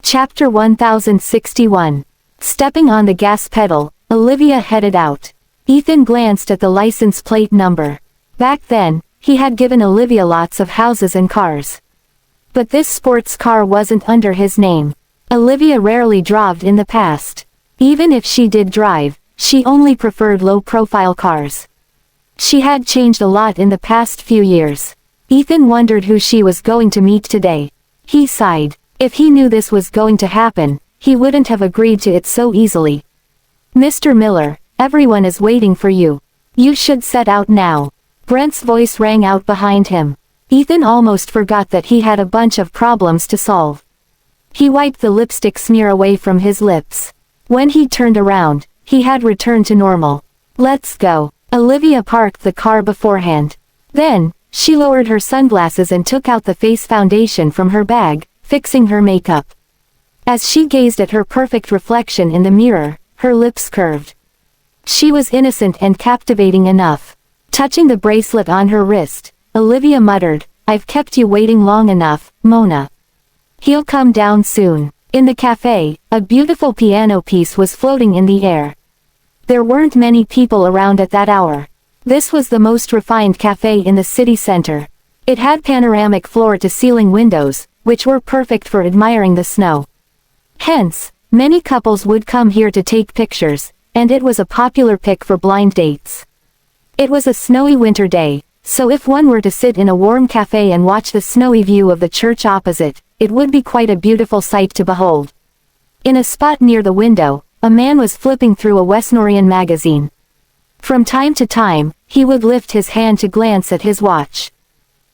Chapter 1061. Stepping on the gas pedal, Olivia headed out. Ethan glanced at the license plate number. Back then, he had given Olivia lots of houses and cars. But this sports car wasn't under his name. Olivia rarely drove in the past. Even if she did drive, she only preferred low-profile cars. She had changed a lot in the past few years. Ethan wondered who she was going to meet today. He sighed. If he knew this was going to happen, he wouldn't have agreed to it so easily. "Mr. Miller, everyone is waiting for you. You should set out now." Brent's voice rang out behind him. Ethan almost forgot that he had a bunch of problems to solve. He wiped the lipstick smear away from his lips. When he turned around, he had returned to normal. "Let's go." Olivia parked the car beforehand. Then, she lowered her sunglasses and took out the face foundation from her bag, fixing her makeup. As she gazed at her perfect reflection in the mirror, her lips curved. She was innocent and captivating enough. Touching the bracelet on her wrist, Olivia muttered, "I've kept you waiting long enough, Mona. He'll come down soon." In the cafe, a beautiful piano piece was floating in the air. There weren't many people around at that hour. This was the most refined cafe in the city center. It had panoramic floor-to-ceiling windows, which were perfect for admiring the snow. Hence, many couples would come here to take pictures, and it was a popular pick for blind dates. It was a snowy winter day, so if one were to sit in a warm cafe and watch the snowy view of the church opposite, it would be quite a beautiful sight to behold. In a spot near the window, a man was flipping through a Westnorian magazine. From time to time, he would lift his hand to glance at his watch.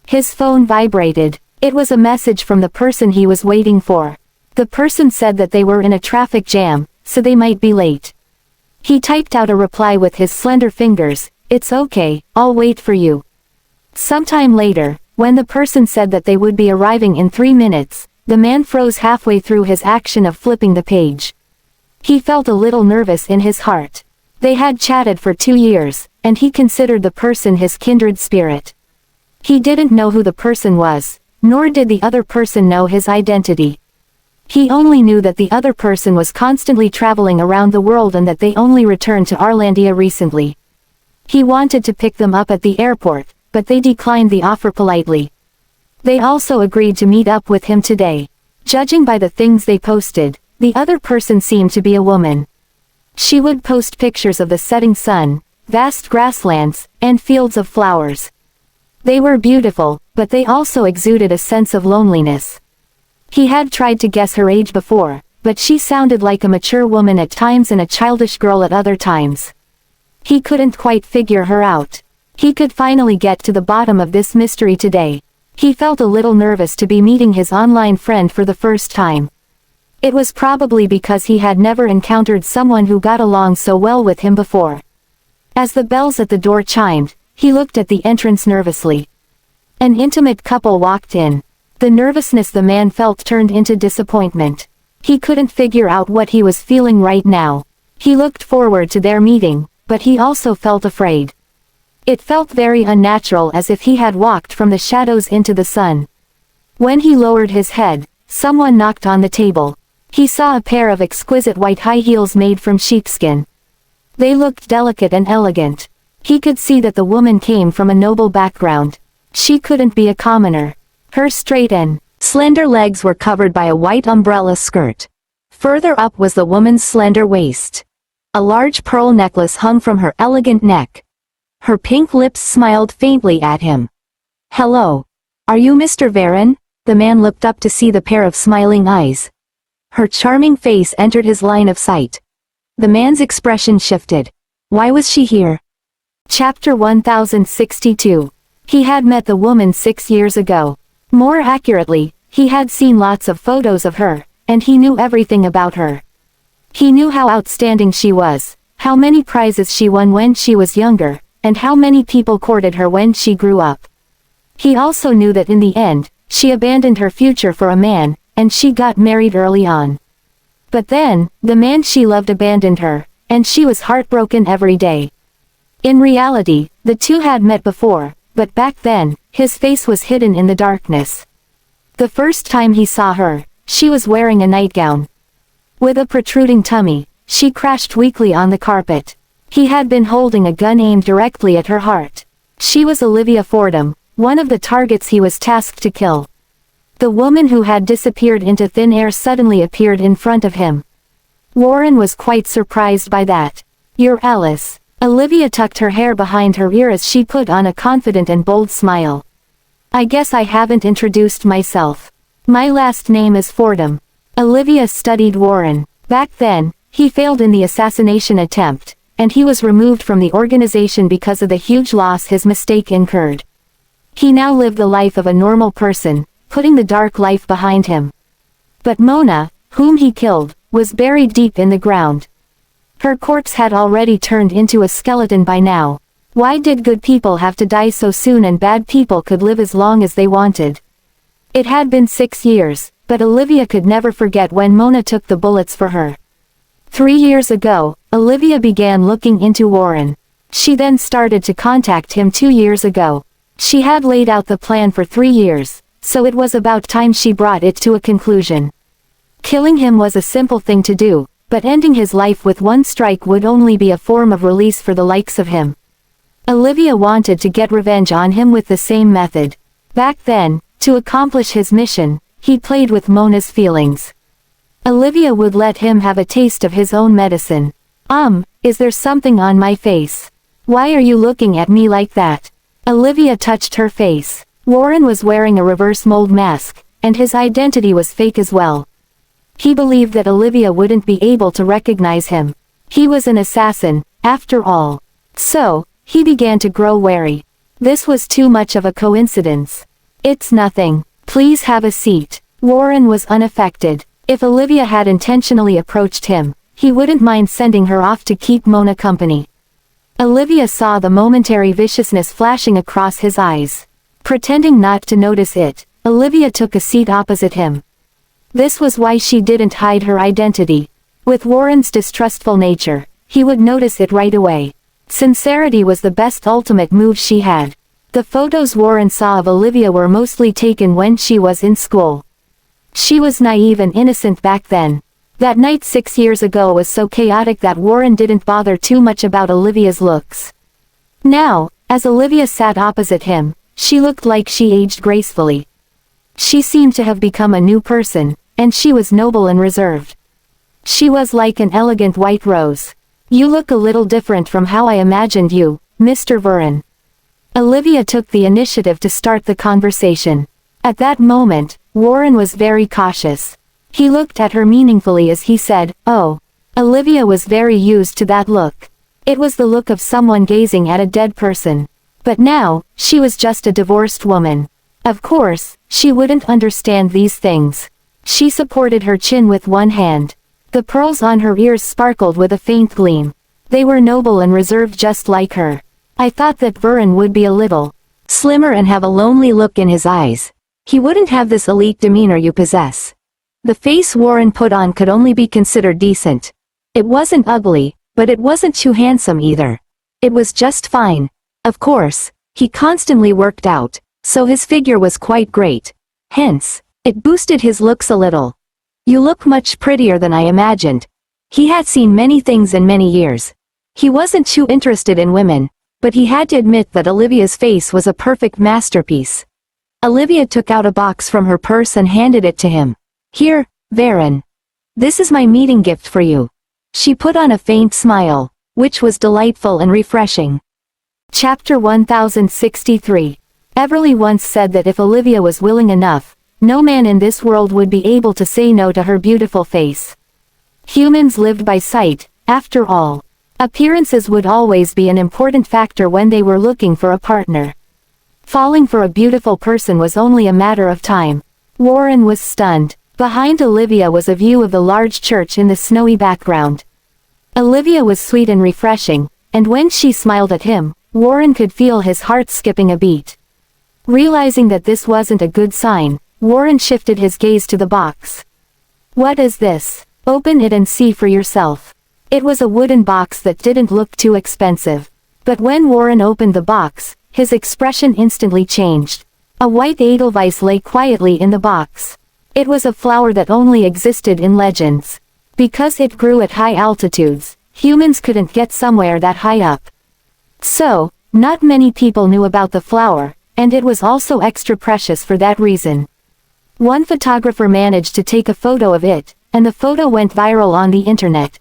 His phone vibrated. It was a message from the person he was waiting for. The person said that they were in a traffic jam, so they might be late. He typed out a reply with his slender fingers, "It's okay, I'll wait for you." Sometime later, when the person said that they would be arriving in 3 minutes, the man froze halfway through his action of flipping the page. He felt a little nervous in his heart. They had chatted for 2 years, and he considered the person his kindred spirit. He didn't know who the person was, nor did the other person know his identity. He only knew that the other person was constantly traveling around the world and that they only returned to Arlandia recently. He wanted to pick them up at the airport, but they declined the offer politely. They also agreed to meet up with him today. Judging by the things they posted, the other person seemed to be a woman. She would post pictures of the setting sun, vast grasslands, and fields of flowers. They were beautiful, but they also exuded a sense of loneliness. He had tried to guess her age before, but she sounded like a mature woman at times and a childish girl at other times. He couldn't quite figure her out. He could finally get to the bottom of this mystery today. He felt a little nervous to be meeting his online friend for the first time. It was probably because he had never encountered someone who got along so well with him before. As the bells at the door chimed, he looked at the entrance nervously. An intimate couple walked in. The nervousness the man felt turned into disappointment. He couldn't figure out what he was feeling right now. He looked forward to their meeting, but he also felt afraid. It felt very unnatural, as if he had walked from the shadows into the sun. When he lowered his head, someone knocked on the table. He saw a pair of exquisite white high heels made from sheepskin. They looked delicate and elegant. He could see that the woman came from a noble background. She couldn't be a commoner. Her straight and slender legs were covered by a white umbrella skirt. Further up was the woman's slender waist. A large pearl necklace hung from her elegant neck. Her pink lips smiled faintly at him. "Hello. Are you Mr. Varen?" The man looked up to see the pair of smiling eyes. Her charming face entered his line of sight. The man's expression shifted. Why was she here? Chapter 1062. He had met the woman 6 years ago. More accurately, he had seen lots of photos of her, and he knew everything about her. He knew how outstanding she was, how many prizes she won when she was younger, and how many people courted her when she grew up. He also knew that in the end, she abandoned her future for a man, and she got married early on. But then, the man she loved abandoned her, and she was heartbroken every day. In reality, the two had met before, but back then, his face was hidden in the darkness. The first time he saw her, She was wearing a nightgown. With a protruding tummy, she crashed weakly on the carpet. He had been holding a gun aimed directly at her heart. She was Olivia Fordham, one of the targets he was tasked to kill. The woman who had disappeared into thin air suddenly appeared in front of him. Warren was quite surprised by that. "You're Alice." Olivia tucked her hair behind her ear as she put on a confident and bold smile. "I guess I haven't introduced myself. My last name is Fordham." Olivia studied Warren. Back then, he failed in the assassination attempt, and he was removed from the organization because of the huge loss his mistake incurred. He now lived the life of a normal person, putting the dark life behind him. But Mona, whom he killed, was buried deep in the ground. Her corpse had already turned into a skeleton by now. Why did good people have to die so soon and bad people could live as long as they wanted? It had been 6 years, but Olivia could never forget when Mona took the bullets for her. 3 years ago, Olivia began looking into Warren. She then started to contact him 2 years ago. She had laid out the plan for 3 years, so it was about time she brought it to a conclusion. Killing him was a simple thing to do, but ending his life with one strike would only be a form of release for the likes of him. Olivia wanted to get revenge on him with the same method. Back then, to accomplish his mission, he played with Mona's feelings. Olivia would let him have a taste of his own medicine. Is there something on my face? Why are you looking at me like that?" Olivia touched her face. Warren was wearing a reverse mold mask, and his identity was fake as well. He believed that Olivia wouldn't be able to recognize him. He was an assassin, after all. So, he began to grow wary. This was too much of a coincidence. "It's nothing. Please have a seat." Warren was unaffected. If Olivia had intentionally approached him, he wouldn't mind sending her off to keep Mona company. Olivia saw the momentary viciousness flashing across his eyes. Pretending not to notice it, Olivia took a seat opposite him. This was why she didn't hide her identity. With Warren's distrustful nature, he would notice it right away. Sincerity was the best ultimate move she had. The photos Warren saw of Olivia were mostly taken when she was in school. She was naive and innocent back then. That night 6 years ago was so chaotic that Warren didn't bother too much about Olivia's looks. Now, as Olivia sat opposite him, she looked like she aged gracefully. She seemed to have become a new person, and she was noble and reserved. She was like an elegant white rose. "You look a little different from how I imagined you, Mr. Vernon." Olivia took the initiative to start the conversation. At that moment, Warren was very cautious. He looked at her meaningfully as he said, "Oh." Olivia was very used to that look. It was the look of someone gazing at a dead person. But now, she was just a divorced woman. Of course, she wouldn't understand these things. She supported her chin with one hand. The pearls on her ears sparkled with a faint gleam. They were noble and reserved just like her. "I thought that Vernon would be a little slimmer and have a lonely look in his eyes. He wouldn't have this elite demeanor you possess." The face Warren put on could only be considered decent. It wasn't ugly, but it wasn't too handsome either. It was just fine. Of course, he constantly worked out, so his figure was quite great. Hence, it boosted his looks a little. "You look much prettier than I imagined." He had seen many things in many years. He wasn't too interested in women, but he had to admit that Olivia's face was a perfect masterpiece. Olivia took out a box from her purse and handed it to him. "Here, Vernon. This is my meeting gift for you." She put on a faint smile, which was delightful and refreshing. Chapter 1063. Everly once said that if Olivia was willing enough, no man in this world would be able to say no to her beautiful face. Humans lived by sight, after all. Appearances would always be an important factor when they were looking for a partner. Falling for a beautiful person was only a matter of time. Warren was stunned. Behind Olivia was a view of the large church in the snowy background. Olivia was sweet and refreshing, and when she smiled at him, Warren could feel his heart skipping a beat. Realizing that this wasn't a good sign, Warren shifted his gaze to the box. "What is this? Open it and see for yourself." It was a wooden box that didn't look too expensive. But when Warren opened the box, his expression instantly changed. A white Edelweiss lay quietly in the box. It was a flower that only existed in legends. Because it grew at high altitudes, humans couldn't get somewhere that high up. So, not many people knew about the flower, and it was also extra precious for that reason. One photographer managed to take a photo of it, and the photo went viral on the internet.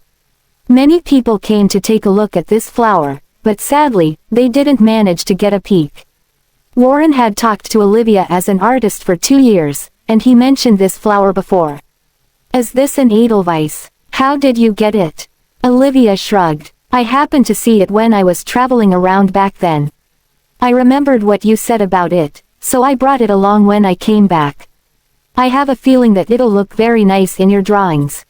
Many people came to take a look at this flower, but sadly, they didn't manage to get a peek. Warren had talked to Olivia as an artist for 2 years, and he mentioned this flower before. Is this an Edelweiss? How did you get it? Olivia shrugged. I happened to see it when I was traveling around back then. I remembered what you said about it, so I brought it along when I came back. I have a feeling that it'll look very nice in your drawings.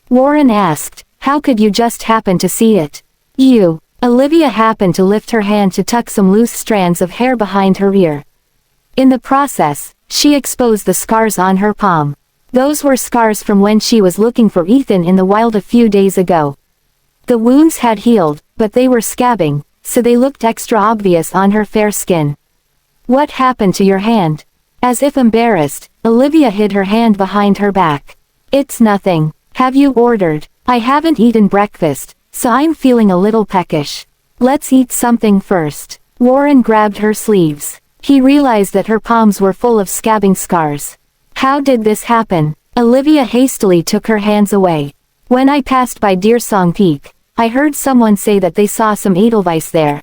Warren asked, how could you just happen to see it? Olivia happened to lift her hand to tuck some loose strands of hair behind her ear. In the process, she exposed the scars on her palm. Those were scars from when she was looking for Ethan in the wild a few days ago. The wounds had healed, but they were scabbing, so they looked extra obvious on her fair skin. What happened to your hand? As if embarrassed, Olivia hid her hand behind her back. It's nothing. Have you ordered? I haven't eaten breakfast, so I'm feeling a little peckish. Let's eat something first. Warren grabbed her sleeves. He realized that her palms were full of scabbing scars. How did this happen? Olivia hastily took her hands away. When I passed by Deersong Peak, I heard someone say that they saw some Edelweiss there.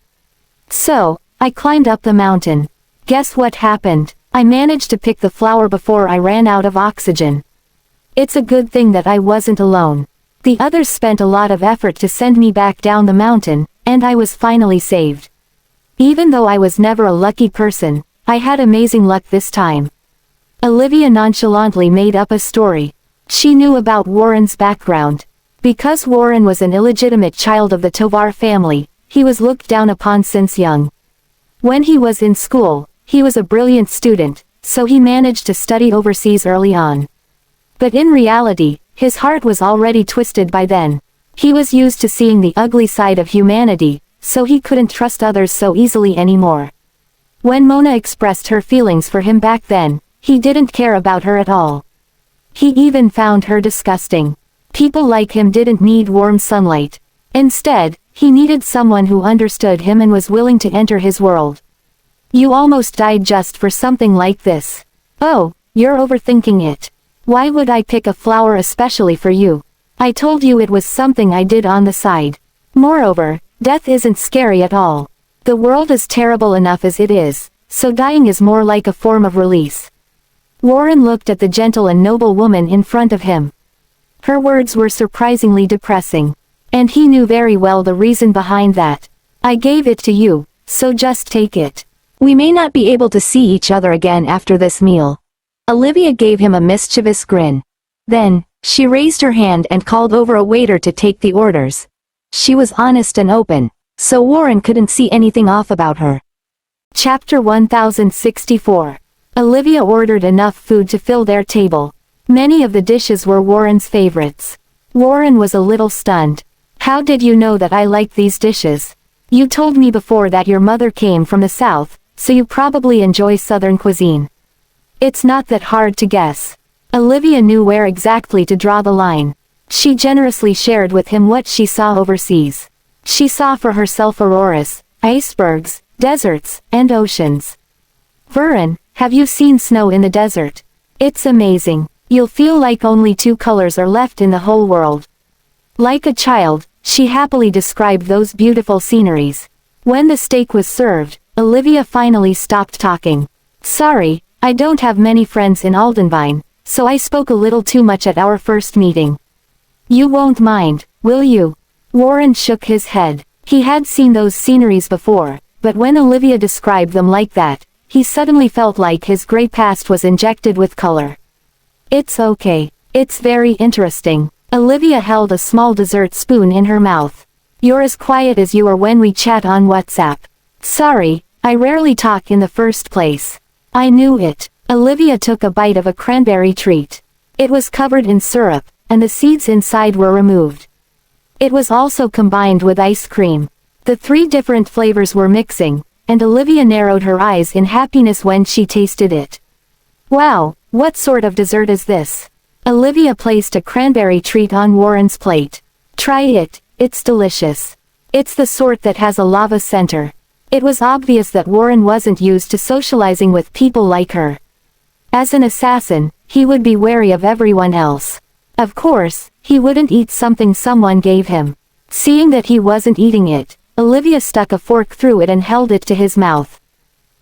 So, I climbed up the mountain. Guess what happened? I managed to pick the flower before I ran out of oxygen. It's a good thing that I wasn't alone. The others spent a lot of effort to send me back down the mountain, and I was finally saved. Even though I was never a lucky person, I had amazing luck this time. Olivia nonchalantly made up a story. She knew about Warren's background. Because Warren was an illegitimate child of the Tovar family, he was looked down upon since young. When he was in school, he was a brilliant student, so he managed to study overseas early on. But in reality, his heart was already twisted by then. He was used to seeing the ugly side of humanity, so he couldn't trust others so easily anymore. When Mona expressed her feelings for him back then, he didn't care about her at all. He even found her disgusting. People like him didn't need warm sunlight. Instead, he needed someone who understood him and was willing to enter his world. You almost died just for something like this. Oh, you're overthinking it. Why would I pick a flower especially for you? I told you it was something I did on the side. Moreover, death isn't scary at all. The world is terrible enough as it is, so dying is more like a form of release. Warren looked at the gentle and noble woman in front of him. Her words were surprisingly depressing. And he knew very well the reason behind that. I gave it to you, so just take it. We may not be able to see each other again after this meal. Olivia gave him a mischievous grin. Then, she raised her hand and called over a waiter to take the orders. She was honest and open, so Warren couldn't see anything off about her. Chapter 1064. Olivia ordered enough food to fill their table. Many of the dishes were Warren's favorites. Warren was a little stunned. How did you know that I liked these dishes? You told me before that your mother came from the south, so you probably enjoy southern cuisine. It's not that hard to guess. Olivia knew where exactly to draw the line. She generously shared with him what she saw overseas. She saw for herself auroras, icebergs, deserts, and oceans. Vern, have you seen snow in the desert? It's amazing. You'll feel like only 2 colors are left in the whole world. Like a child, she happily described those beautiful sceneries. When the steak was served, Olivia finally stopped talking. Sorry, I don't have many friends in Aldenvine, so I spoke a little too much at our first meeting. You won't mind, will you? Warren shook his head. He had seen those sceneries before, but when Olivia described them like that, he suddenly felt like his gray past was injected with color. It's okay. It's very interesting. Olivia held a small dessert spoon in her mouth. You're as quiet as you are when we chat on WhatsApp. Sorry, I rarely talk in the first place. I knew it. Olivia took a bite of a cranberry treat. It was covered in syrup, and the seeds inside were removed. It was also combined with ice cream. The 3 different flavors were mixing, and Olivia narrowed her eyes in happiness when she tasted it. Wow, what sort of dessert is this? Olivia placed a cranberry treat on Warren's plate. Try it, it's delicious. It's the sort that has a lava center. It was obvious that Warren wasn't used to socializing with people like her. As an assassin, he would be wary of everyone else. Of course, he wouldn't eat something someone gave him. Seeing that he wasn't eating it, Olivia stuck a fork through it and held it to his mouth.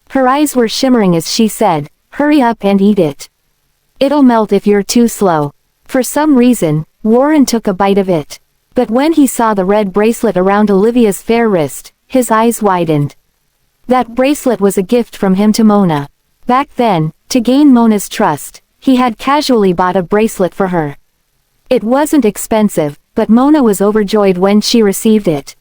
Her eyes were shimmering as she said, "Hurry up and eat it. It'll melt if you're too slow." For some reason, Warren took a bite of it. But when he saw the red bracelet around Olivia's fair wrist, his eyes widened. That bracelet was a gift from him to Mona. Back then, to gain Mona's trust, he had casually bought a bracelet for her. It wasn't expensive, but Mona was overjoyed when she received it.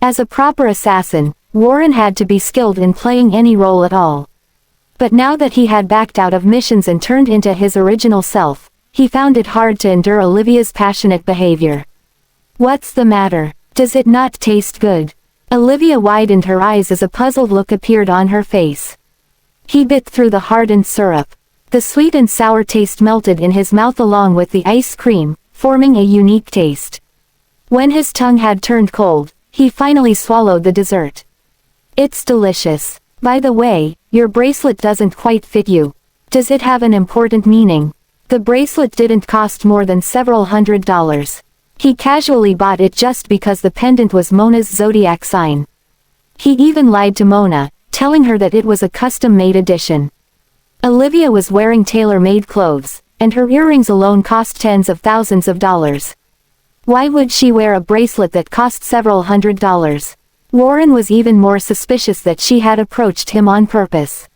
As a proper assassin, Warren had to be skilled in playing any role at all. But now that he had backed out of missions and turned into his original self, he found it hard to endure Olivia's passionate behavior. "What's the matter? Does it not taste good?" Olivia widened her eyes as a puzzled look appeared on her face. He bit through the hardened syrup. The sweet and sour taste melted in his mouth along with the ice cream, forming a unique taste. When his tongue had turned cold, he finally swallowed the dessert. "It's delicious. By the way, your bracelet doesn't quite fit you. Does it have an important meaning?" The bracelet didn't cost more than several $100s. He casually bought it just because the pendant was Mona's zodiac sign. He even lied to Mona, telling her that it was a custom-made edition. Olivia was wearing tailor-made clothes, and her earrings alone cost tens of thousands of dollars. Why would she wear a bracelet that cost several $100s? Warren was even more suspicious that she had approached him on purpose.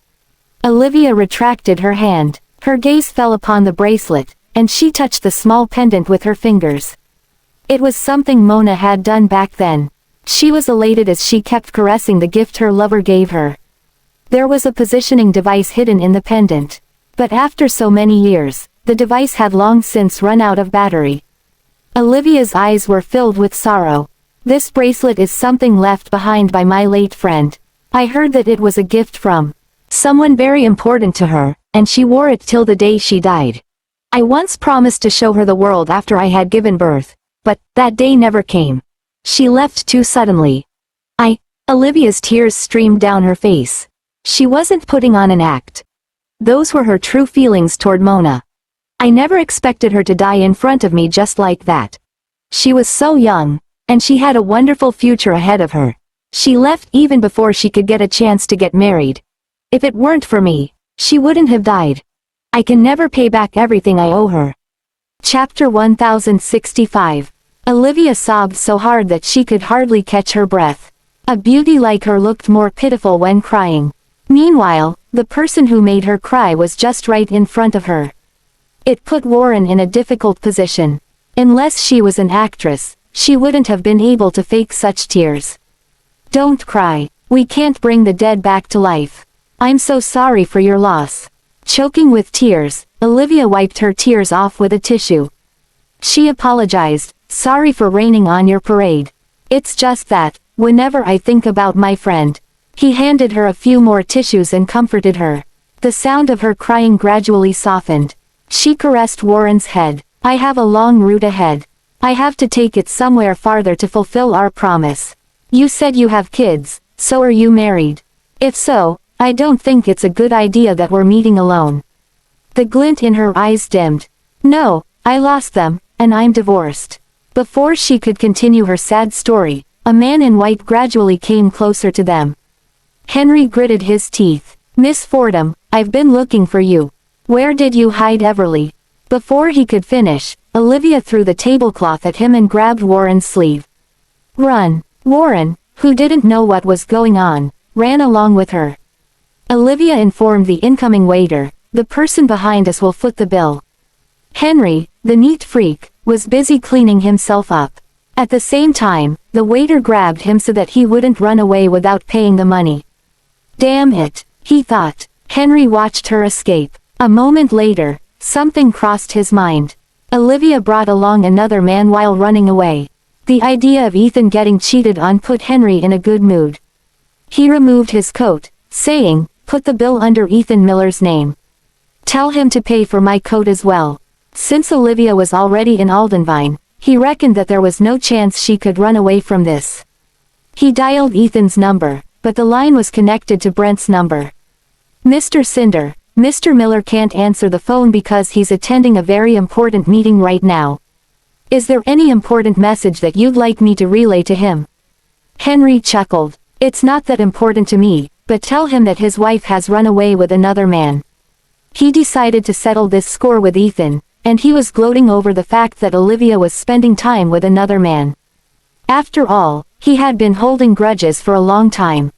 Olivia retracted her hand. Her gaze fell upon the bracelet, and she touched the small pendant with her fingers. It was something Mona had done back then. She was elated as she kept caressing the gift her lover gave her. There was a positioning device hidden in the pendant. But after so many years, the device had long since run out of battery. Olivia's eyes were filled with sorrow. "This bracelet is something left behind by my late friend. I heard that it was a gift from someone very important to her, and she wore it till the day she died. I once promised to show her the world after I had given birth. But that day never came. She left too suddenly." Olivia's tears streamed down her face. She wasn't putting on an act. Those were her true feelings toward Mona. "I never expected her to die in front of me just like that. She was so young, and she had a wonderful future ahead of her. She left even before she could get a chance to get married. If it weren't for me, she wouldn't have died. I can never pay back everything I owe her." Chapter 1065. Olivia sobbed so hard that she could hardly catch her breath. A beauty like her looked more pitiful when crying. Meanwhile, the person who made her cry was just right in front of her. It put Warren in a difficult position. Unless she was an actress, she wouldn't have been able to fake such tears. "Don't cry. We can't bring the dead back to life. I'm so sorry for your loss." Choking with tears, Olivia wiped her tears off with a tissue. She apologized, "Sorry for raining on your parade. It's just that, whenever I think about my friend." He handed her a few more tissues and comforted her. The sound of her crying gradually softened. She caressed Warren's head. "I have a long route ahead. I have to take it somewhere farther to fulfill our promise. You said you have kids, so are you married? If so, I don't think it's a good idea that we're meeting alone." The glint in her eyes dimmed. "No, I lost them, and I'm divorced." Before she could continue her sad story, a man in white gradually came closer to them. Henry gritted his teeth. "Miss Fordham, I've been looking for you. Where did you hide Everly?" Before he could finish, Olivia threw the tablecloth at him and grabbed Warren's sleeve. "Run!" Warren, who didn't know what was going on, ran along with her. Olivia informed the incoming waiter, "The person behind us will foot the bill." Henry, the neat freak, was busy cleaning himself up. At the same time, the waiter grabbed him so that he wouldn't run away without paying the money. "Damn it," he thought. Henry watched her escape. A moment later, something crossed his mind. Olivia brought along another man while running away. The idea of Ethan getting cheated on put Henry in a good mood. He removed his coat, saying, "Put the bill under Ethan Miller's name." Tell him to pay for my coat as well. Since Olivia was already in Aldenvine, he reckoned that there was no chance she could run away from this. He dialed Ethan's number, but the line was connected to Brent's number. Mr. Cinder, Mr. Miller can't answer the phone because he's attending a very important meeting right now. Is there any important message that you'd like me to relay to him? Henry chuckled. It's not that important to me, but tell him that his wife has run away with another man. He decided to settle this score with Ethan, and he was gloating over the fact that Olivia was spending time with another man. After all, he had been holding grudges for a long time.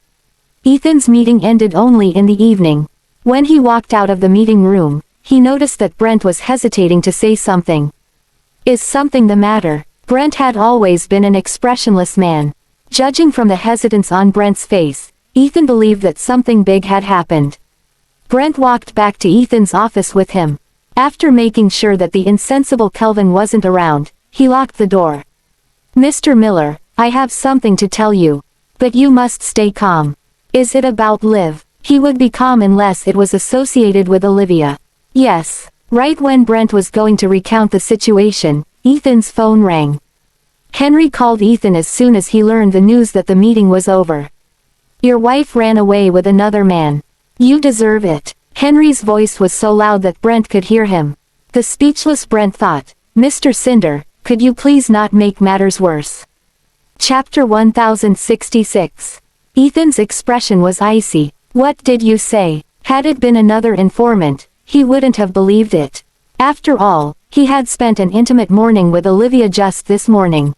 Ethan's meeting ended only in the evening. When he walked out of the meeting room, he noticed that Brent was hesitating to say something. Is something the matter? Brent had always been an expressionless man. Judging from the hesitance on Brent's face, Ethan believed that something big had happened. Brent walked back to Ethan's office with him. After making sure that the insensible Kelvin wasn't around, he locked the door. Mr. Miller, I have something to tell you. But you must stay calm. Is it about Liv? He would be calm unless it was associated with Olivia. Yes. Right when Brent was going to recount the situation, Ethan's phone rang. Henry called Ethan as soon as he learned the news that the meeting was over. Your wife ran away with another man. You deserve it. Henry's voice was so loud that Brent could hear him. The speechless Brent thought, Mr. Cinder, could you please not make matters worse? Chapter 1066. Ethan's expression was icy. What did you say? Had it been another informant, he wouldn't have believed it. After all, he had spent an intimate morning with Olivia just this morning.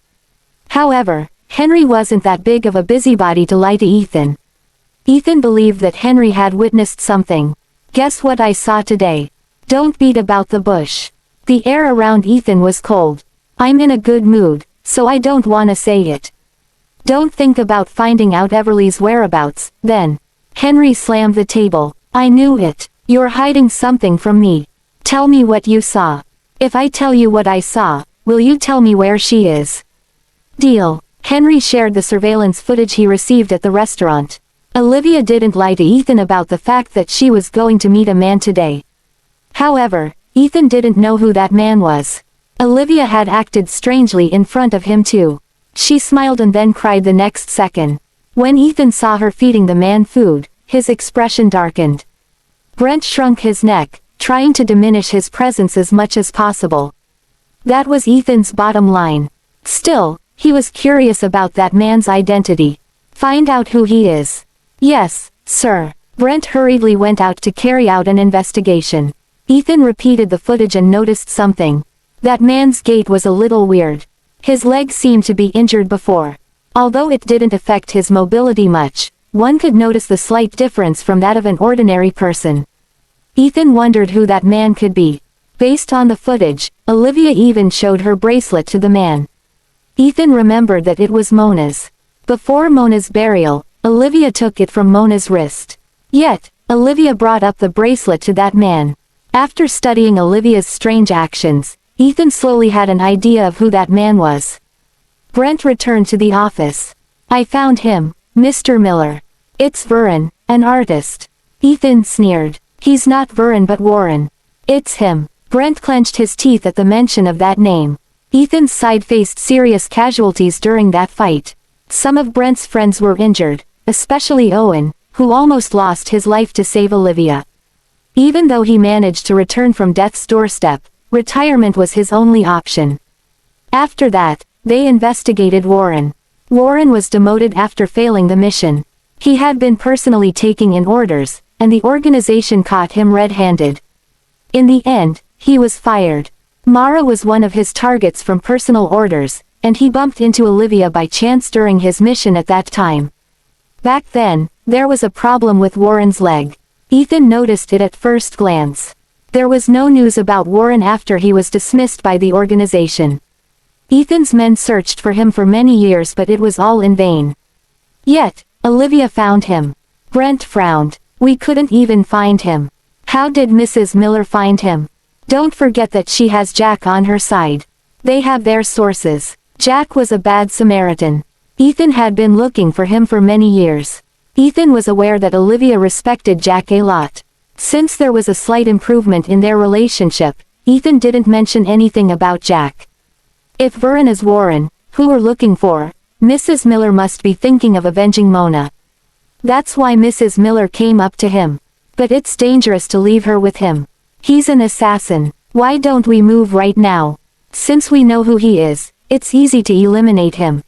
However, Henry wasn't that big of a busybody to lie to Ethan. Ethan believed that Henry had witnessed something. Guess what I saw today? Don't beat about the bush. The air around Ethan was cold. I'm in a good mood, so I don't wanna say it. Don't think about finding out Everly's whereabouts, then. Henry slammed the table. I knew it. You're hiding something from me. Tell me what you saw. If I tell you what I saw, will you tell me where she is? Deal. Henry shared the surveillance footage he received at the restaurant. Olivia didn't lie to Ethan about the fact that she was going to meet a man today. However, Ethan didn't know who that man was. Olivia had acted strangely in front of him too. She smiled and then cried the next second. When Ethan saw her feeding the man food, his expression darkened. Brent shrunk his neck, trying to diminish his presence as much as possible. That was Ethan's bottom line. Still, he was curious about that man's identity. Find out who he is. Yes, sir. Brent hurriedly went out to carry out an investigation. Ethan repeated the footage and noticed something. That man's gait was a little weird. His leg seemed to be injured before. Although it didn't affect his mobility much, one could notice the slight difference from that of an ordinary person. Ethan wondered who that man could be. Based on the footage, Olivia even showed her bracelet to the man. Ethan remembered that it was Mona's. Before Mona's burial, Olivia took it from Mona's wrist. Yet, Olivia brought up the bracelet to that man. After studying Olivia's strange actions, Ethan slowly had an idea of who that man was. Brent returned to the office. I found him, Mr. Miller. It's Warren, an artist. Ethan sneered. He's not Warren but Warren. It's him. Brent clenched his teeth at the mention of that name. Ethan's side faced serious casualties during that fight. Some of Brent's friends were injured, especially Owen, who almost lost his life to save Olivia. Even though he managed to return from death's doorstep, retirement was his only option. After that, they investigated Warren. Warren was demoted after failing the mission. He had been personally taking in orders, and the organization caught him red-handed. In the end, he was fired. Mara was one of his targets from personal orders, and he bumped into Olivia by chance during his mission at that time. Back then, there was a problem with Warren's leg. Ethan noticed it at first glance. There was no news about Warren after he was dismissed by the organization. Ethan's men searched for him for many years but it was all in vain. Yet, Olivia found him. Brent frowned. We couldn't even find him. How did Mrs. Miller find him? Don't forget that she has Jack on her side. They have their sources. Jack was a bad Samaritan. Ethan had been looking for him for many years. Ethan was aware that Olivia respected Jack a lot. Since there was a slight improvement in their relationship, Ethan didn't mention anything about Jack. If Vern is Warren, who we're looking for, Mrs. Miller must be thinking of avenging Mona. That's why Mrs. Miller came up to him. But it's dangerous to leave her with him. He's an assassin. Why don't we move right now? Since we know who he is, it's easy to eliminate him.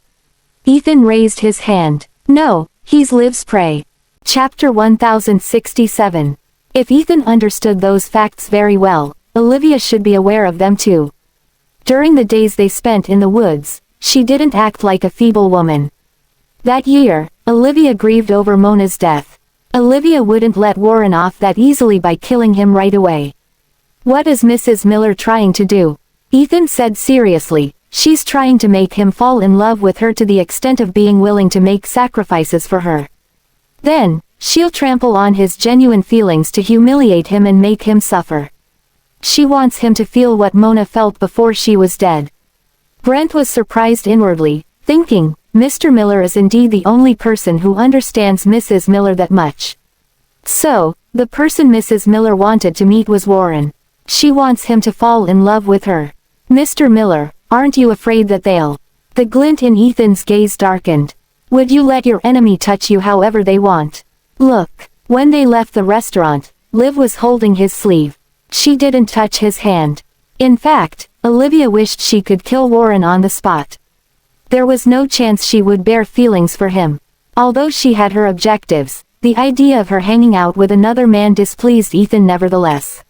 Ethan raised his hand. No, he's Liv's prey. Chapter 1067. If Ethan understood those facts very well, Olivia should be aware of them too. During the days they spent in the woods, she didn't act like a feeble woman. That year, Olivia grieved over Mona's death. Olivia wouldn't let Warren off that easily by killing him right away. What is Mrs. Miller trying to do? Ethan said seriously. She's trying to make him fall in love with her to the extent of being willing to make sacrifices for her. Then, she'll trample on his genuine feelings to humiliate him and make him suffer. She wants him to feel what Mona felt before she was dead. Brent was surprised inwardly, thinking, Mr. Miller is indeed the only person who understands Mrs. Miller that much. So, the person Mrs. Miller wanted to meet was Warren. She wants him to fall in love with her. Mr. Miller, aren't you afraid that they'll? The glint in Ethan's gaze darkened. Would you let your enemy touch you however they want? Look, when they left the restaurant, Liv was holding his sleeve. She didn't touch his hand. In fact, Olivia wished she could kill Warren on the spot. There was no chance she would bear feelings for him. Although she had her objectives, the idea of her hanging out with another man displeased Ethan nevertheless.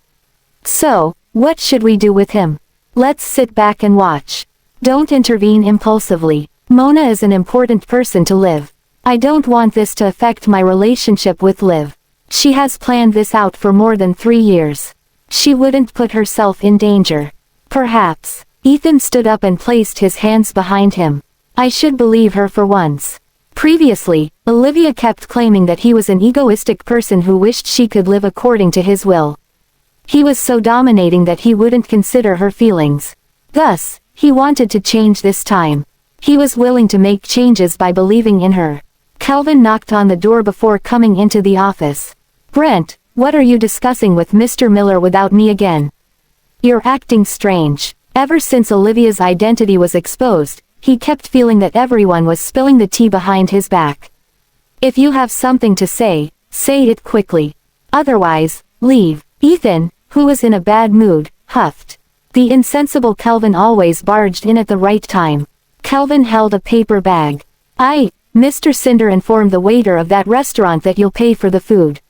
So, what should we do with him? Let's sit back and watch. Don't intervene impulsively. Mona is an important person to Liv. I don't want this to affect my relationship with Liv. She has planned this out for more than 3 years. She wouldn't put herself in danger. Perhaps. Ethan stood up and placed his hands behind him. I should believe her for once. Previously, Olivia kept claiming that he was an egoistic person who wished she could live according to his will. He was so dominating that he wouldn't consider her feelings. Thus, he wanted to change this time. He was willing to make changes by believing in her. Kelvin knocked on the door before coming into the office. Brent, what are you discussing with Mr. Miller without me again? You're acting strange. Ever since Olivia's identity was exposed, he kept feeling that everyone was spilling the tea behind his back. If you have something to say it quickly. Otherwise, leave. Ethan, who was in a bad mood, huffed. The insensible Kelvin always barged in at the right time. Kelvin held a paper bag. Mr. Cinder informed the waiter of that restaurant that you'll pay for the food.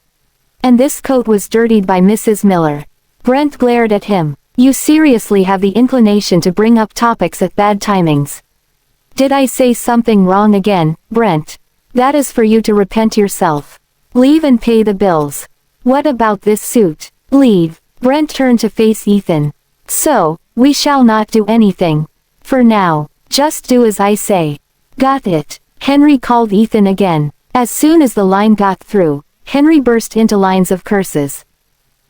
And this coat was dirtied by Mrs. Miller. Brent glared at him. You seriously have the inclination to bring up topics at bad timings. Did I say something wrong again, Brent? That is for you to repent yourself. Leave and pay the bills. What about this suit? Leave. Brent turned to face Ethan. So, we shall not do anything. For now, just do as I say. Got it. Henry called Ethan again. As soon as the line got through, Henry burst into lines of curses.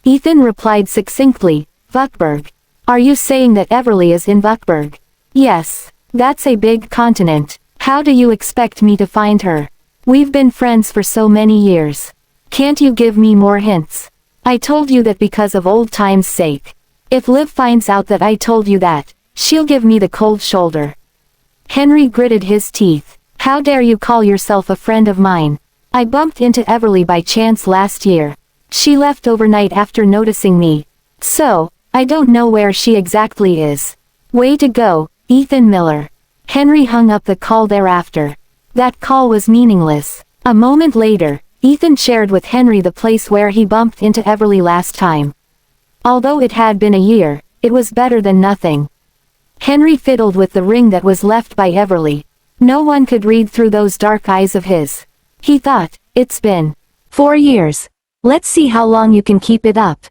Ethan replied succinctly, Vuckburg. Are you saying that Everly is in Vuckburg? Yes. That's a big continent. How do you expect me to find her? We've been friends for so many years. Can't you give me more hints? I told you that because of old time's sake. If Liv finds out that I told you that, she'll give me the cold shoulder. Henry gritted his teeth. How dare you call yourself a friend of mine? I bumped into Everly by chance last year. She left overnight after noticing me. So, I don't know where she exactly is. Way to go, Ethan Miller. Henry hung up the call thereafter. That call was meaningless. A moment later, Ethan shared with Henry the place where he bumped into Everly last time. Although it had been a year, it was better than nothing. Henry fiddled with the ring that was left by Everly. No one could read through those dark eyes of his. He thought, it's been 4 years. Let's see how long you can keep it up.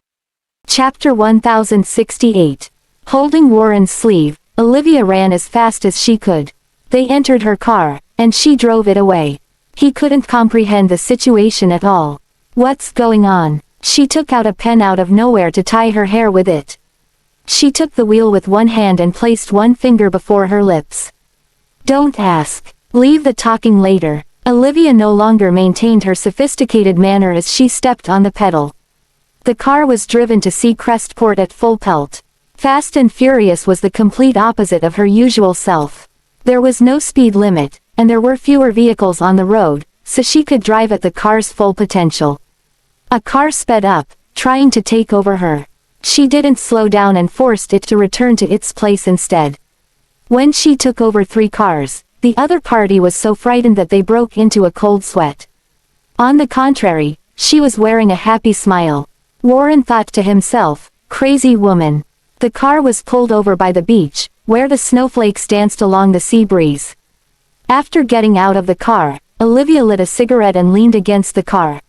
Chapter 1068. Holding Warren's sleeve, Olivia ran as fast as she could. They entered her car, and she drove it away. He couldn't comprehend the situation at all. What's going on? She took out a pen out of nowhere to tie her hair with it. She took the wheel with one hand and placed one finger before her lips. Don't ask. Leave the talking later. Olivia no longer maintained her sophisticated manner as she stepped on the pedal. The car was driven to Seacrestport at full pelt. Fast and Furious was the complete opposite of her usual self. There was no speed limit, and there were fewer vehicles on the road, so she could drive at the car's full potential. A car sped up, trying to take over her. She didn't slow down and forced it to return to its place instead. When she took over 3 cars, the other party was so frightened that they broke into a cold sweat. On the contrary, she was wearing a happy smile. Warren thought to himself, crazy woman. The car was pulled over by the beach, where the snowflakes danced along the sea breeze. After getting out of the car, Olivia lit a cigarette and leaned against the car.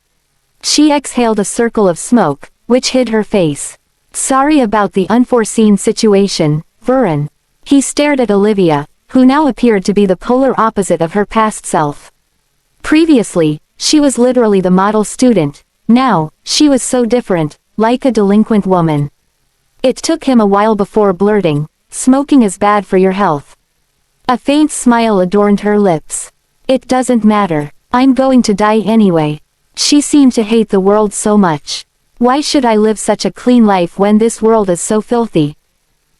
She exhaled a circle of smoke, which hid her face. Sorry about the unforeseen situation, Vern. He stared at Olivia, who now appeared to be the polar opposite of her past self. Previously, she was literally the model student. Now, she was so different, like a delinquent woman. It took him a while before blurting, "Smoking is bad for your health." A faint smile adorned her lips. "It doesn't matter. I'm going to die anyway." She seemed to hate the world so much. "Why should I live such a clean life when this world is so filthy?"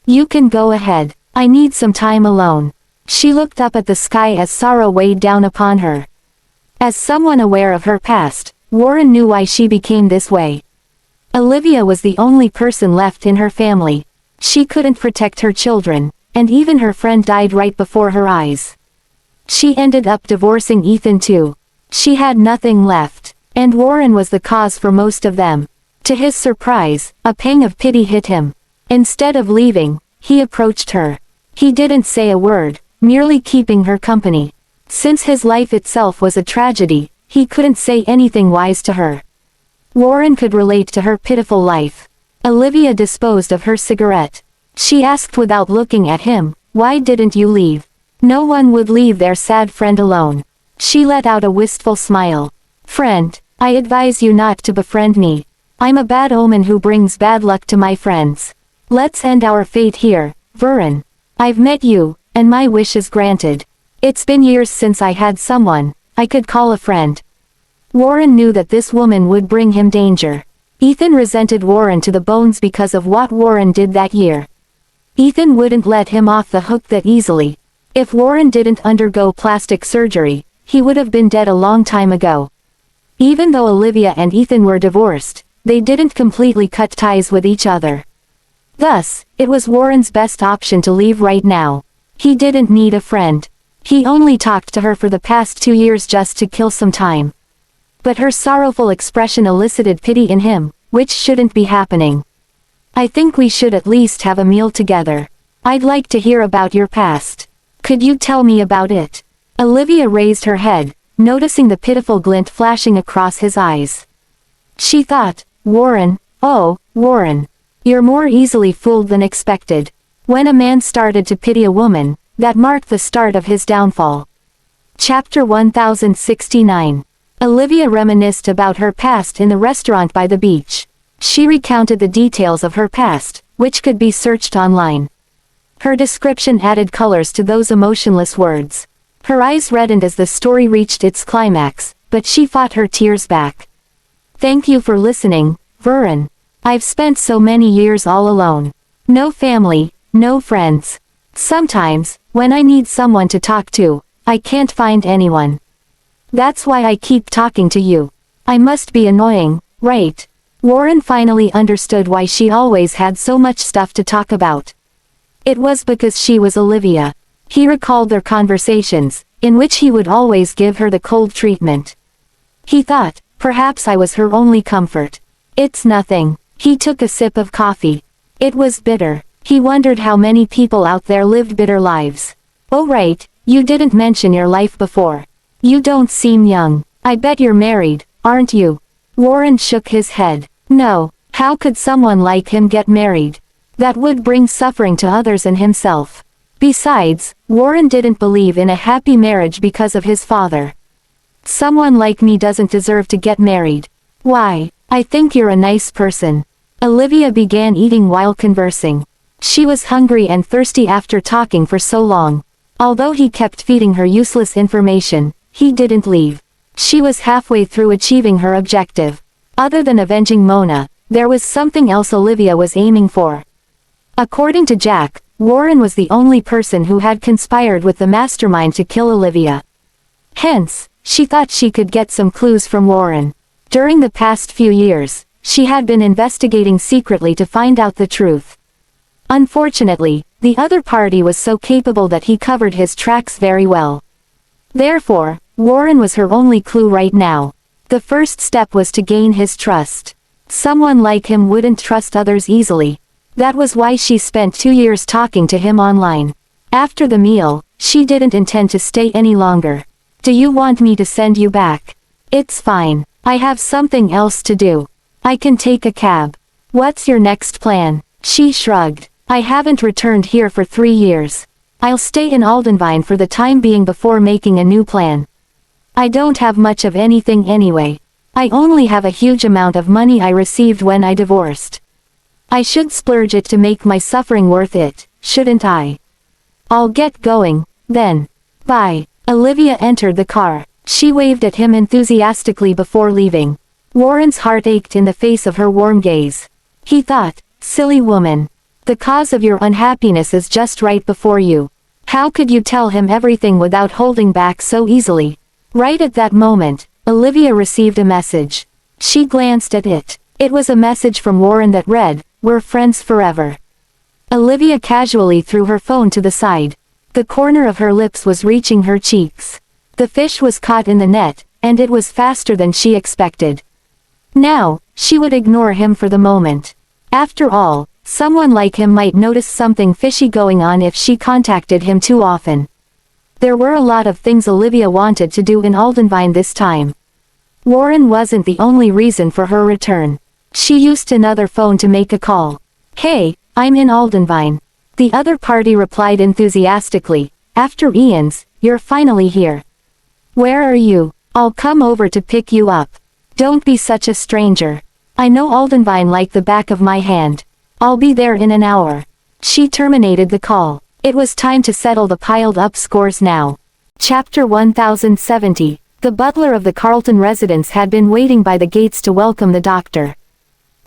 "You can go ahead. I need some time alone." She looked up at the sky as sorrow weighed down upon her. As someone aware of her past, Warren knew why she became this way. Olivia was the only person left in her family. She couldn't protect her children, and even her friend died right before her eyes. She ended up divorcing Ethan too. She had nothing left, and Warren was the cause for most of them. To his surprise, a pang of pity hit him. Instead of leaving, he approached her. He didn't say a word, merely keeping her company. Since his life itself was a tragedy, he couldn't say anything wise to her. Warren could relate to her pitiful life. Olivia disposed of her cigarette. She asked without looking at him, "Why didn't you leave?" No one would leave their sad friend alone. She let out a wistful smile. "Friend, I advise you not to befriend me. I'm a bad omen who brings bad luck to my friends. Let's end our fate here, Vern. I've met you, and my wish is granted. It's been years since I had someone I could call a friend." Warren knew that this woman would bring him danger. Ethan resented Warren to the bones because of what Warren did that year. Ethan wouldn't let him off the hook that easily. If Warren didn't undergo plastic surgery, he would have been dead a long time ago. Even though Olivia and Ethan were divorced, they didn't completely cut ties with each other. Thus, it was Warren's best option to leave right now. He didn't need a friend. He only talked to her for the past 2 years just to kill some time. But her sorrowful expression elicited pity in him, which shouldn't be happening. "I think we should at least have a meal together. I'd like to hear about your past. Could you tell me about it?" Olivia raised her head, noticing the pitiful glint flashing across his eyes. She thought, Warren, oh, Warren. You're more easily fooled than expected. When a man started to pity a woman, that marked the start of his downfall. Chapter 1069. Olivia reminisced about her past in the restaurant by the beach. She recounted the details of her past, which could be searched online. Her description added colors to those emotionless words. Her eyes reddened as the story reached its climax, but she fought her tears back. "Thank you for listening, Vern. I've spent so many years all alone. No family, no friends. Sometimes, when I need someone to talk to, I can't find anyone. That's why I keep talking to you. I must be annoying, right?" Warren finally understood why she always had so much stuff to talk about. It was because she was Olivia. He recalled their conversations, in which he would always give her the cold treatment. He thought, perhaps I was her only comfort. "It's nothing." He took a sip of coffee. It was bitter. He wondered how many people out there lived bitter lives. "Oh right, you didn't mention your life before. You don't seem young. I bet you're married, aren't you?" Warren shook his head. "No, how could someone like him get married? That would bring suffering to others and himself." Besides, Warren didn't believe in a happy marriage because of his father. "Someone like me doesn't deserve to get married. Why? I think you're a nice person." Olivia began eating while conversing. She was hungry and thirsty after talking for so long. Although he kept feeding her useless information, he didn't leave. She was halfway through achieving her objective. Other than avenging Mona, there was something else Olivia was aiming for. According to Jack, Warren was the only person who had conspired with the mastermind to kill Olivia. Hence, she thought she could get some clues from Warren. During the past few years, she had been investigating secretly to find out the truth. Unfortunately, the other party was so capable that he covered his tracks very well. Therefore, Warren was her only clue right now. The first step was to gain his trust. Someone like him wouldn't trust others easily. That was why she spent 2 years talking to him online. After the meal, she didn't intend to stay any longer. Do you want me to send you back? It's fine. I have something else to do. I can take a cab. What's your next plan? She shrugged. I haven't returned here for 3 years. I'll stay in Aldenvine for the time being before making a new plan. I don't have much of anything anyway. I only have a huge amount of money I received when I divorced. I should splurge it to make my suffering worth it, shouldn't I? I'll get going, then. Bye. Olivia entered the car. She waved at him enthusiastically before leaving. Warren's heart ached in the face of her warm gaze. He thought, silly woman. The cause of your unhappiness is just right before you. How could you tell him everything without holding back so easily? Right at that moment, Olivia received a message. She glanced at it. It was a message from Warren that read, "We're friends forever." Olivia casually threw her phone to the side. The corner of her lips was reaching her cheeks. The fish was caught in the net, and it was faster than she expected. Now, she would ignore him for the moment. After all, someone like him might notice something fishy going on if she contacted him too often. There were a lot of things Olivia wanted to do in Aldenvine this time. Warren wasn't the only reason for her return. She used another phone to make a call. Hey, I'm in Aldenvine. The other party replied enthusiastically. After Ian's, you're finally here. Where are you? I'll come over to pick you up. Don't be such a stranger. I know Aldenvine like the back of my hand. I'll be there in an hour. She terminated the call. It was time to settle the piled up scores now. Chapter 1070. The butler of the Carlton residence had been waiting by the gates to welcome the doctor.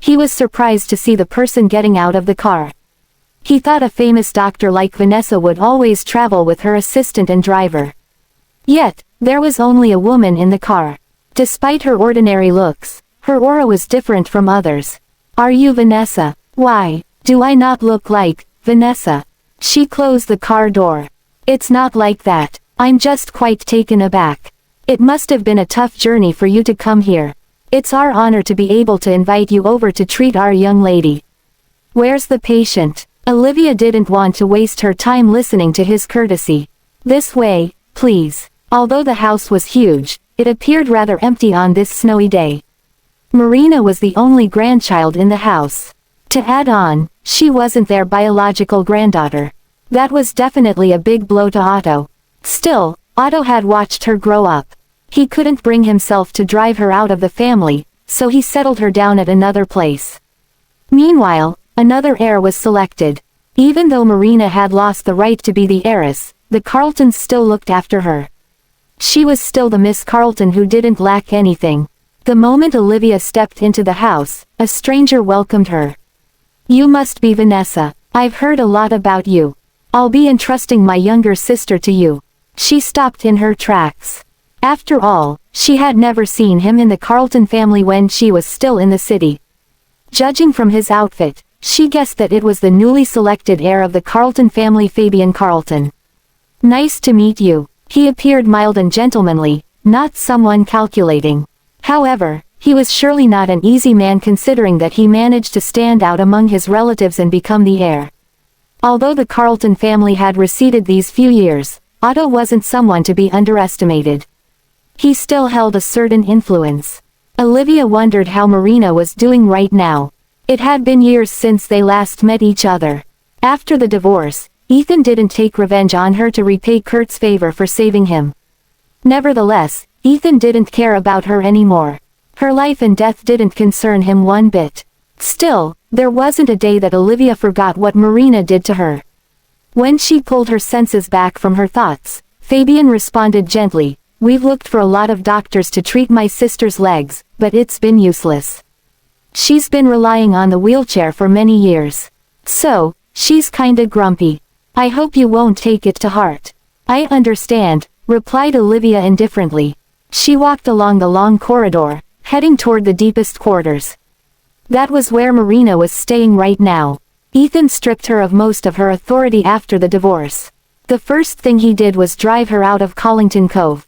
He was surprised to see the person getting out of the car. He thought a famous doctor like Vanessa would always travel with her assistant and driver. Yet, there was only a woman in the car. Despite her ordinary looks, her aura was different from others. Are you Vanessa? Why, do I not look like Vanessa? She closed the car door. It's not like that. I'm just quite taken aback. It must have been a tough journey for you to come here. It's our honor to be able to invite you over to treat our young lady. Where's the patient? Olivia didn't want to waste her time listening to his courtesy. This way, please. Although the house was huge, it appeared rather empty on this snowy day. Marina was the only grandchild in the house. To add on, she wasn't their biological granddaughter. That was definitely a big blow to Otto. Still, Otto had watched her grow up. He couldn't bring himself to drive her out of the family, so he settled her down at another place. Meanwhile, another heir was selected. Even though Marina had lost the right to be the heiress, the Carltons still looked after her. She was still the Miss Carlton who didn't lack anything. The moment Olivia stepped into the house, a stranger welcomed her. You must be Vanessa. I've heard a lot about you. I'll be entrusting my younger sister to you. She stopped in her tracks. After all, she had never seen him in the Carlton family when she was still in the city. Judging from his outfit, she guessed that it was the newly selected heir of the Carlton family, Fabian Carlton. Nice to meet you. He appeared mild and gentlemanly, not someone calculating. However, he was surely not an easy man considering that he managed to stand out among his relatives and become the heir. Although the Carlton family had receded these few years, Otto wasn't someone to be underestimated. He still held a certain influence. Olivia wondered how Marina was doing right now. It had been years since they last met each other. After the divorce, Ethan didn't take revenge on her to repay Kurt's favor for saving him. Nevertheless, Ethan didn't care about her anymore. Her life and death didn't concern him one bit. Still, there wasn't a day that Olivia forgot what Marina did to her. When she pulled her senses back from her thoughts, Fabian responded gently, "We've looked for a lot of doctors to treat my sister's legs, but it's been useless. She's been relying on the wheelchair for many years. So, she's kinda grumpy. I hope you won't take it to heart. I understand, replied Olivia indifferently. She walked along the long corridor, heading toward the deepest quarters. That was where Marina was staying right now. Ethan stripped her of most of her authority after the divorce. The first thing he did was drive her out of Collington Cove.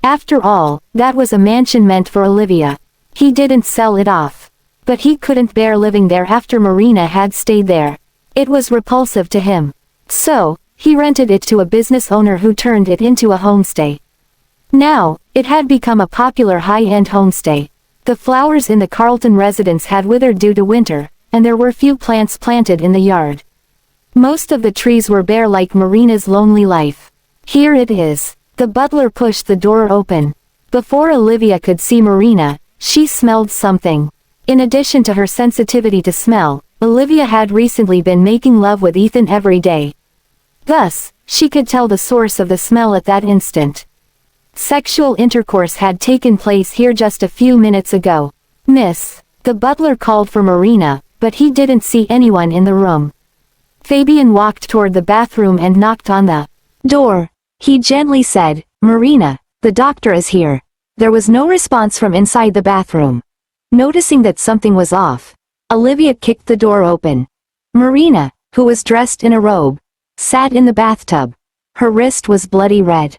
After all, that was a mansion meant for Olivia. He didn't sell it off. But he couldn't bear living there after Marina had stayed there. It was repulsive to him. So, he rented it to a business owner who turned it into a homestay. Now, it had become a popular high-end homestay. The flowers in the Carlton residence had withered due to winter, and there were few plants planted in the yard. Most of the trees were bare like Marina's lonely life. Here it is. The butler pushed the door open. Before Olivia could see Marina, she smelled something. In addition to her sensitivity to smell, Olivia had recently been making love with Ethan every day. Thus, she could tell the source of the smell at that instant. Sexual intercourse had taken place here just a few minutes ago. Miss, the butler called for Marina, but he didn't see anyone in the room. Fabian walked toward the bathroom and knocked on the door. He gently said, Marina, the doctor is here. There was no response from inside the bathroom. Noticing that something was off, Olivia kicked the door open. Marina, who was dressed in a robe, sat in the bathtub. Her wrist was bloody red.